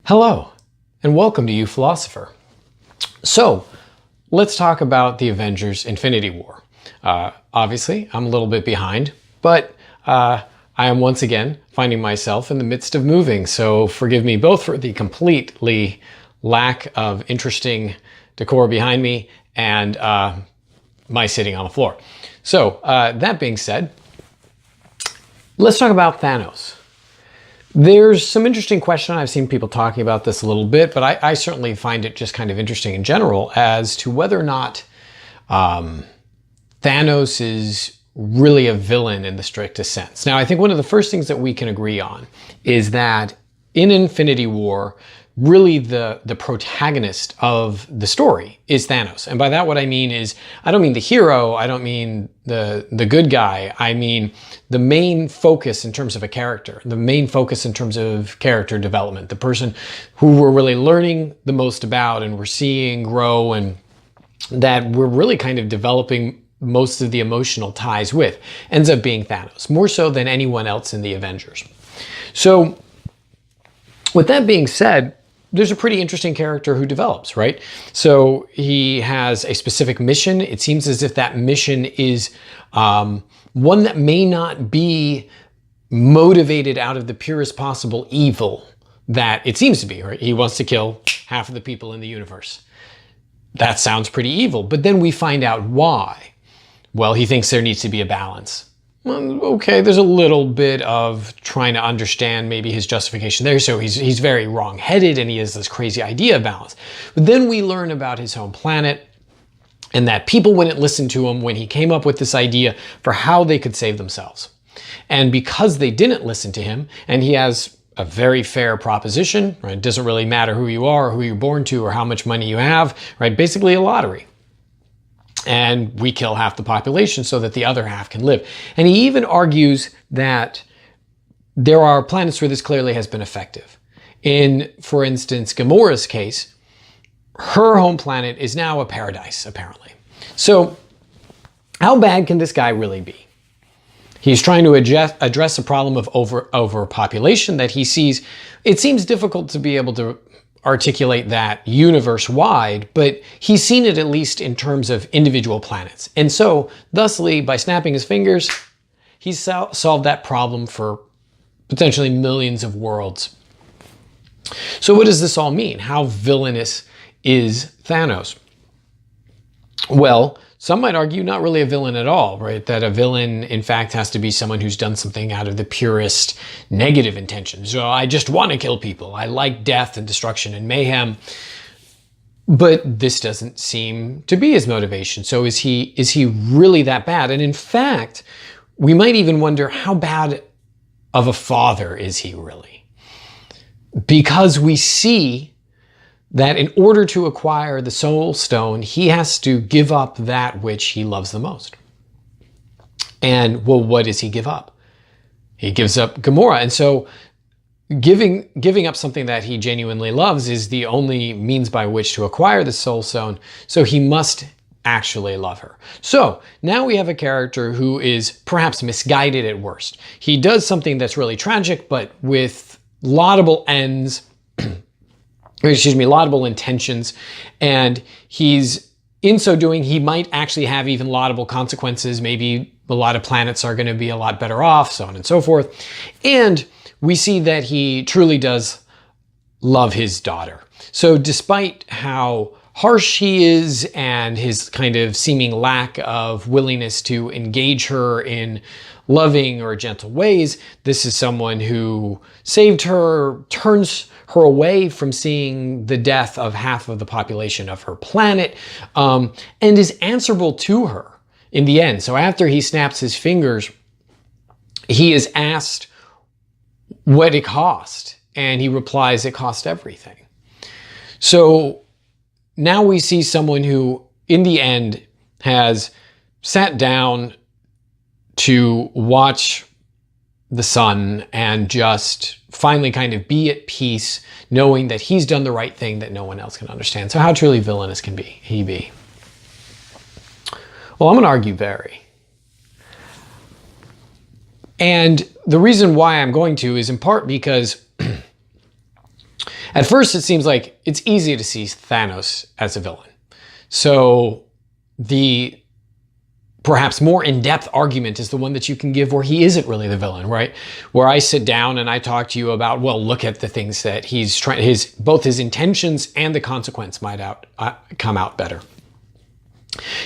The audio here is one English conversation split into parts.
Hello, and welcome to uPhilosopher. So, let's talk about the Avengers Infinity War. Obviously, I'm a little bit behind, but I am once again finding myself in the midst of moving, so forgive me both for the completely lack of interesting decor behind me and my sitting on the floor. So, that being said, let's talk about Thanos. There's some interesting question. I've seen people talking about this a little bit, but I certainly find it just kind of interesting in general as to whether or not Thanos is really a villain in the strictest sense. Now, I think one of the first things that we can agree on is that in Infinity War, really the protagonist of the story is Thanos. And by that, what I mean is, I don't mean the hero, I don't mean the good guy, I mean the main focus in terms of a character, the main focus in terms of character development, the person who we're really learning the most about and we're seeing grow and that we're really kind of developing most of the emotional ties with, ends up being Thanos, more so than anyone else in the Avengers. So with that being said, there's a pretty interesting character who develops, right? So he has a specific mission. It seems as if that mission is one that may not be motivated out of the purest possible evil that it seems to be, right? He wants to kill half of the people in the universe. That sounds pretty evil, but then we find out why. Well, he thinks there needs to be a balance. Okay, there's a little bit of trying to understand maybe his justification there. So he's very wrong-headed and he has this crazy idea of balance. But then we learn about his home planet and that people wouldn't listen to him when he came up with this idea for how they could save themselves. And because they didn't listen to him, and he has a very fair proposition, right? It doesn't really matter who you are or who you're born to or how much money you have, right? Basically a lottery. And we kill half the population so that the other half can live. And he even argues that there are planets where this clearly has been effective. In, for instance, Gamora's case, her home planet is now a paradise, apparently. So how bad can this guy really be? He's trying to address a problem of overpopulation that he sees. It seems difficult to be able to articulate that universe-wide, but he's seen it at least in terms of individual planets. And so, thusly, by snapping his fingers, he's solved that problem for potentially millions of worlds. So what does this all mean? How villainous is Thanos? Well, some might argue not really a villain at all, right? That a villain, in fact, has to be someone who's done something out of the purest negative intentions. So I just want to kill people. I like death and destruction and mayhem. But this doesn't seem to be his motivation. So is he really that bad? And in fact, we might even wonder how bad of a father is he really? Because we see that in order to acquire the Soul Stone, he has to give up that which he loves the most. And, well, what does he give up? He gives up Gamora. And so giving up something that he genuinely loves is the only means by which to acquire the Soul Stone. So he must actually love her. So now we have a character who is perhaps misguided at worst. He does something that's really tragic, but with laudable ends, laudable intentions, and he's, in so doing, he might actually have even laudable consequences. Maybe a lot of planets are going to be a lot better off, so on and so forth. And we see that he truly does love his daughter. So despite how harsh he is and his kind of seeming lack of willingness to engage her in loving or gentle ways, this is someone who saved her, turns her away from seeing the death of half of the population of her planet, and is answerable to her in the end. So after he snaps his fingers, he is asked what it cost, and he replies, it cost everything. So now we see someone who, in the end, has sat down to watch the sun and just finally kind of be at peace, knowing that he's done the right thing that no one else can understand. So how truly villainous can he be? Well, I'm going to argue very. And the reason why I'm going to is in part because At first, it seems like it's easy to see Thanos as a villain. So the perhaps more in-depth argument is the one that you can give where he isn't really the villain, right? Where I sit down and I talk to you about, well, look at the things that he's trying, both his intentions and the consequence might come out better.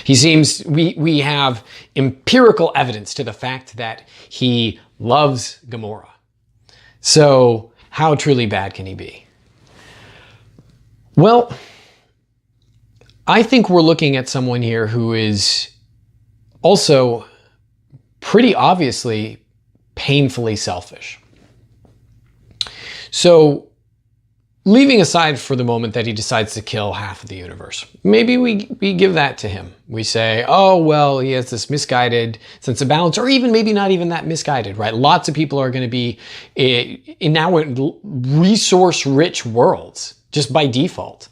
He seems, we have empirical evidence to the fact that he loves Gamora. So how truly bad can he be? Well, I think we're looking at someone here who is also pretty obviously painfully selfish. So leaving aside for the moment that he decides to kill half of the universe, maybe we give that to him. We say, oh, well, he has this misguided sense of balance, or even maybe not even that misguided, right? Lots of people are going to be in now resource-rich worlds just by default.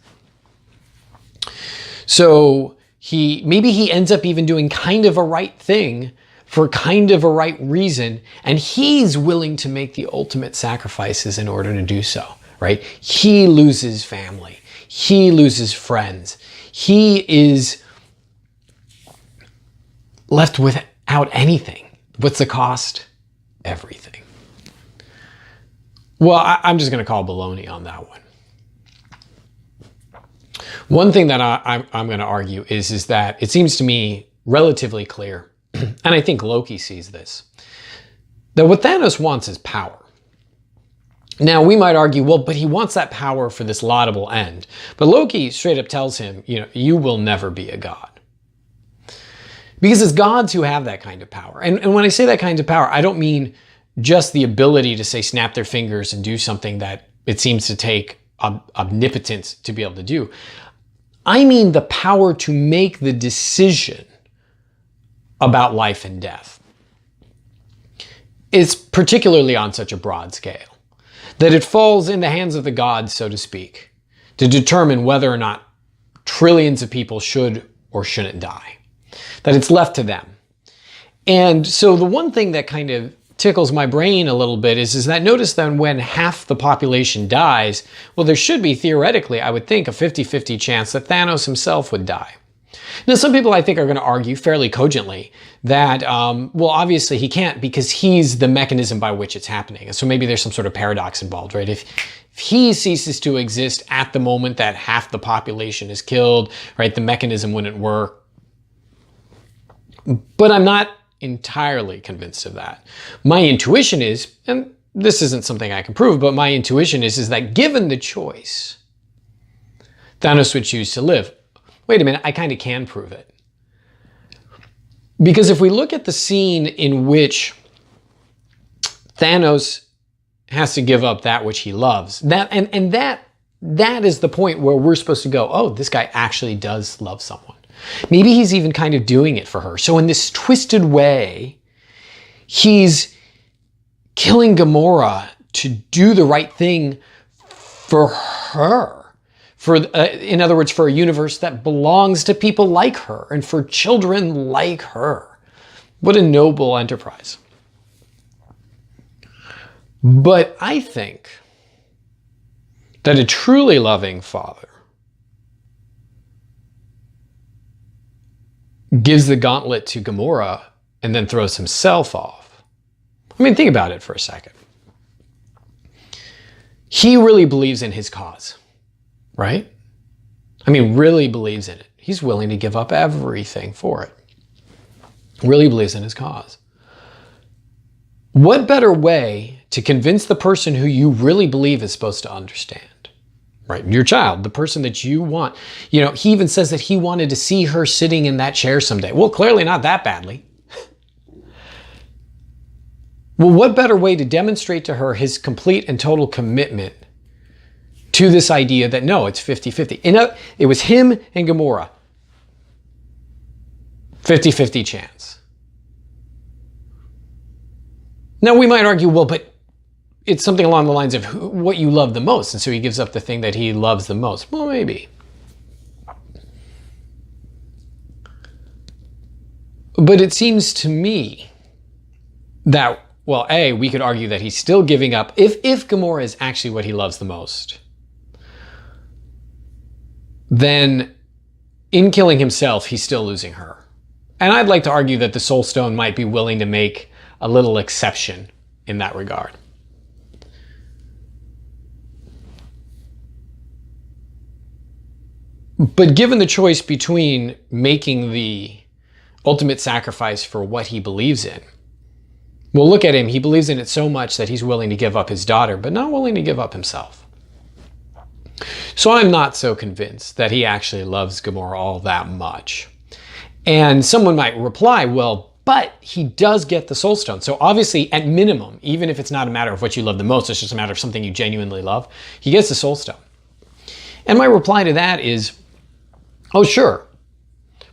So maybe he ends up even doing kind of a right thing for kind of a right reason, and he's willing to make the ultimate sacrifices in order to do so, right? He loses family. He loses friends. He is left without anything. What's the cost? Everything. Well, I'm just going to call baloney on that one. One thing that I'm going to argue is that it seems to me relatively clear, and I think Loki sees this, that what Thanos wants is power. Now, we might argue, well, but he wants that power for this laudable end. But Loki straight up tells him, you will never be a god. Because it's gods who have that kind of power. And when I say that kind of power, I don't mean just the ability to, say, snap their fingers and do something that it seems to take omnipotence to be able to do. I mean the power to make the decision about life and death. It's particularly on such a broad scale that it falls in the hands of the gods, so to speak, to determine whether or not trillions of people should or shouldn't die. That it's left to them. And so the one thing that kind of tickles my brain a little bit is that notice then when half the population dies, well, there should be theoretically, I would think, a 50-50 chance that Thanos himself would die. Now, some people I think are going to argue fairly cogently that, well, obviously he can't because he's the mechanism by which it's happening. So maybe there's some sort of paradox involved, right? If he ceases to exist at the moment that half the population is killed, right, the mechanism wouldn't work. But I'm not entirely convinced of that. My intuition is, and this isn't something I can prove, but my intuition is that given the choice, Thanos would choose to live. Wait a minute, I kind of can prove it. Because if we look at the scene in which Thanos has to give up that which he loves, that is the point where we're supposed to go, oh, this guy actually does love someone. Maybe he's even kind of doing it for her. So in this twisted way, he's killing Gamora to do the right thing for her. In other words, for a universe that belongs to people like her and for children like her. What a noble enterprise. But I think that a truly loving father gives the gauntlet to Gamora and then throws himself off. I mean, think about it for a second. He really believes in his cause, right? I mean, really believes in it. He's willing to give up everything for it. Really believes in his cause. What better way to convince the person who you really believe is supposed to understand? Right? Your child, the person that you want. He even says that he wanted to see her sitting in that chair someday. Well, clearly not that badly. Well, what better way to demonstrate to her his complete and total commitment to this idea that no, it's 50-50. It was him and Gamora. 50-50 chance. Now we might argue, well, but it's something along the lines of what you love the most. And so he gives up the thing that he loves the most. Well, maybe. But it seems to me that, well, A, we could argue that he's still giving up, if Gamora is actually what he loves the most, then in killing himself, he's still losing her. And I'd like to argue that the Soul Stone might be willing to make a little exception in that regard. But given the choice between making the ultimate sacrifice for what he believes in, well, look at him. He believes in it so much that he's willing to give up his daughter, but not willing to give up himself. So I'm not so convinced that he actually loves Gamora all that much. And someone might reply, well, but he does get the Soul Stone. So obviously, at minimum, even if it's not a matter of what you love the most, it's just a matter of something you genuinely love, he gets the Soul Stone. And my reply to that is, oh, sure.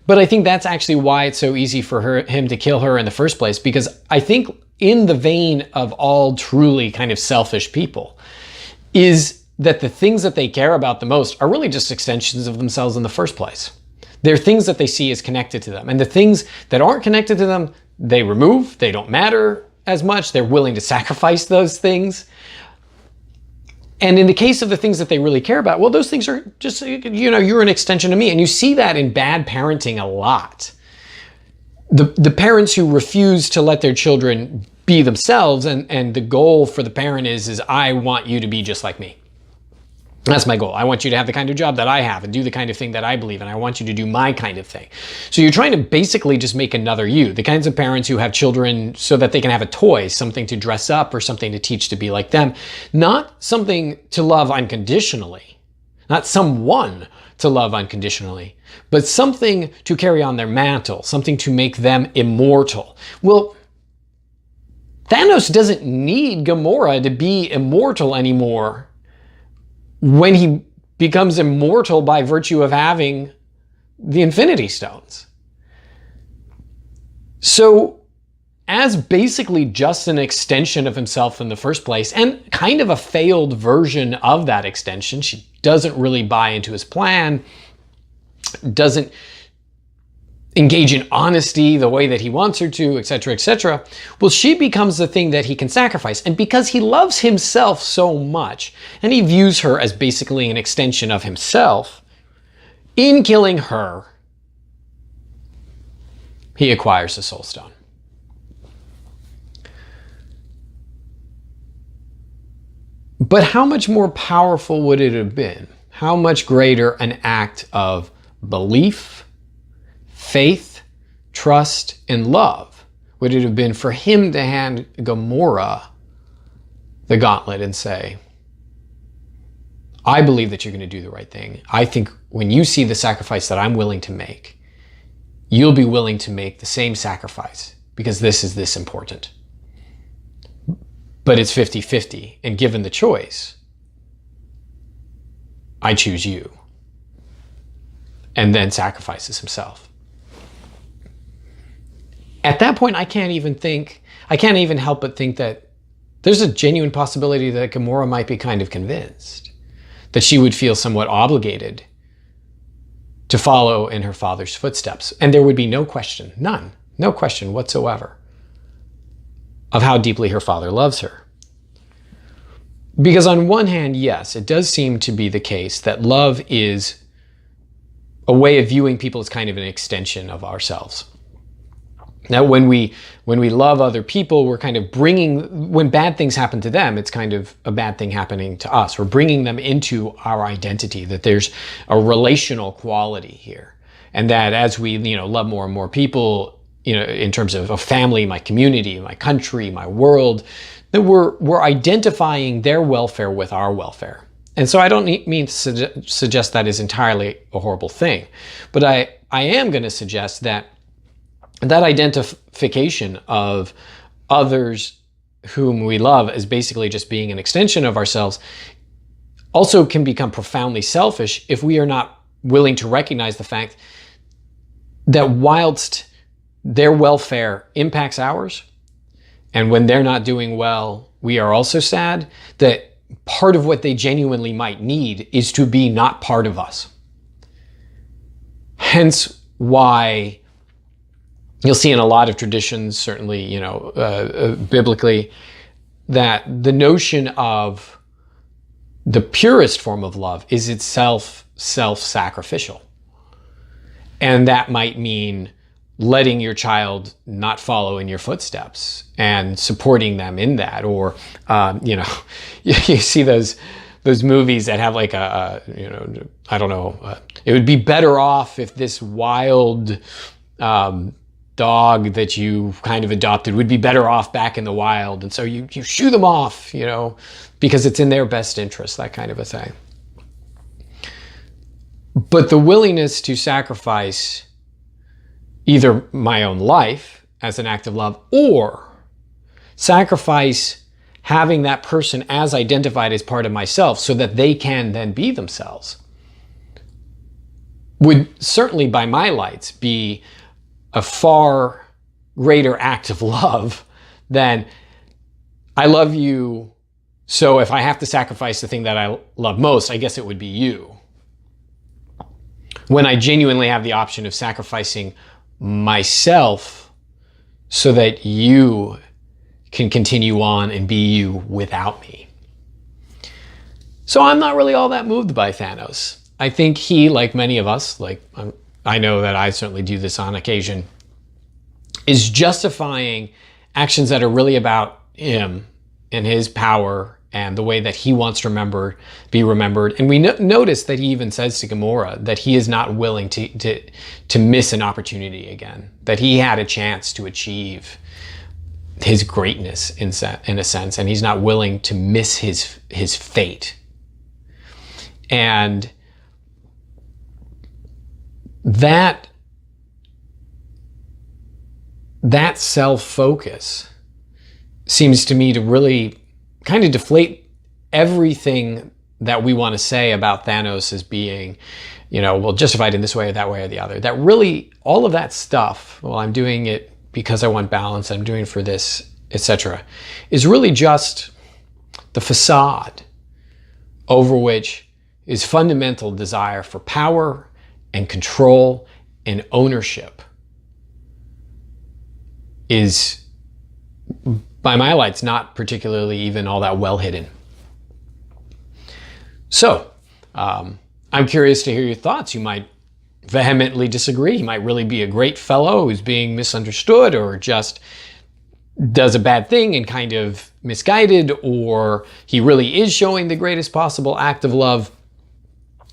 But I think that's actually why it's so easy for him to kill her in the first place, because I think in the vein of all truly kind of selfish people is that the things that they care about the most are really just extensions of themselves in the first place. They're things that they see as connected to them. And the things that aren't connected to them, they remove. They don't matter as much. They're willing to sacrifice those things. And in the case of the things that they really care about, well, those things are just, you're an extension of me. And you see that in bad parenting a lot. The parents who refuse to let their children be themselves, and the goal for the parent is I want you to be just like me. That's my goal. I want you to have the kind of job that I have and do the kind of thing that I believe in. I want you to do my kind of thing. So you're trying to basically just make another you. The kinds of parents who have children so that they can have a toy, something to dress up or something to teach to be like them. Not something to love unconditionally. Not someone to love unconditionally. But something to carry on their mantle. Something to make them immortal. Well, Thanos doesn't need Gamora to be immortal anymore when he becomes immortal by virtue of having the Infinity Stones. So, as basically just an extension of himself in the first place, and kind of a failed version of that extension, she doesn't really buy into his plan, doesn't engage in honesty the way that he wants her to, etc., etc. Well, she becomes the thing that he can sacrifice. And because he loves himself so much, and he views her as basically an extension of himself, in killing her, he acquires the Soul Stone. But how much more powerful would it have been? How much greater an act of belief, faith, trust, and love would it have been for him to hand Gamora the gauntlet and say, I believe that you're going to do the right thing. I think when you see the sacrifice that I'm willing to make, you'll be willing to make the same sacrifice because this is this important. But it's 50-50, and given the choice, I choose you. And then sacrifices himself. At that point, I can't even help but think that there's a genuine possibility that Gamora might be kind of convinced that she would feel somewhat obligated to follow in her father's footsteps. And there would be no question, no question whatsoever of how deeply her father loves her. Because on one hand, yes, it does seem to be the case that love is a way of viewing people as kind of an extension of ourselves. Now, when we love other people, we're kind of when bad things happen to them, it's kind of a bad thing happening to us. We're bringing them into our identity, that there's a relational quality here. And that as we, love more and more people, in terms of a family, my community, my country, my world, that we're identifying their welfare with our welfare. And so I don't mean to suggest that is entirely a horrible thing, but I am going to suggest that identification of others whom we love as basically just being an extension of ourselves also can become profoundly selfish if we are not willing to recognize the fact that whilst their welfare impacts ours, and when they're not doing well, we are also sad, that part of what they genuinely might need is to be not part of us. Hence why you'll see in a lot of traditions, certainly, biblically, that the notion of the purest form of love is itself self-sacrificial. And that might mean letting your child not follow in your footsteps and supporting them in that. Or, you know, you see those movies that have like you know, I don't know, it would be better off if this wild dog that you kind of adopted would be better off back in the wild. And so you shoo them off, you know, because it's in their best interest, that kind of a thing. But the willingness to sacrifice either my own life as an act of love, or sacrifice having that person as identified as part of myself so that they can then be themselves, would certainly, by my lights, be a far greater act of love than I love you, so if I have to sacrifice the thing that I love most, I guess it would be you. When I genuinely have the option of sacrificing myself so that you can continue on and be you without me. So I'm not really all that moved by Thanos. I think he, like many of us, I know that I certainly do this on occasion, is justifying actions that are really about him and his power and the way that he wants to be remembered. And we notice that he even says to Gamora that he is not willing to miss an opportunity again, that he had a chance to achieve his greatness in a sense, and he's not willing to miss his fate. And that self-focus seems to me to really kind of deflate everything that we want to say about Thanos as being, you know, well, justified in this way or that way or the other. That really, all of that stuff, well, I'm doing it because I want balance, I'm doing it for this, etc., is really just the facade over which is fundamental desire for power and control and ownership is, by my lights, not particularly even all that well hidden. So, I'm curious to hear your thoughts. You might vehemently disagree. He might really be a great fellow who's being misunderstood or just does a bad thing and kind of misguided, or he really is showing the greatest possible act of love.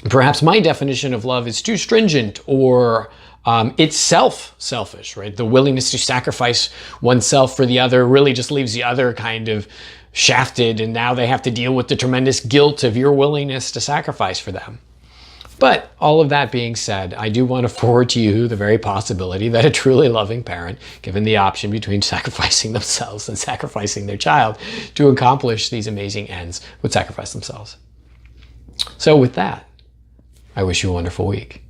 Perhaps my definition of love is too stringent, or it's selfish, right? The willingness to sacrifice oneself for the other really just leaves the other kind of shafted, and now they have to deal with the tremendous guilt of your willingness to sacrifice for them. But all of that being said, I do want to forward to you the very possibility that a truly loving parent, given the option between sacrificing themselves and sacrificing their child to accomplish these amazing ends, would sacrifice themselves. So with that, I wish you a wonderful week.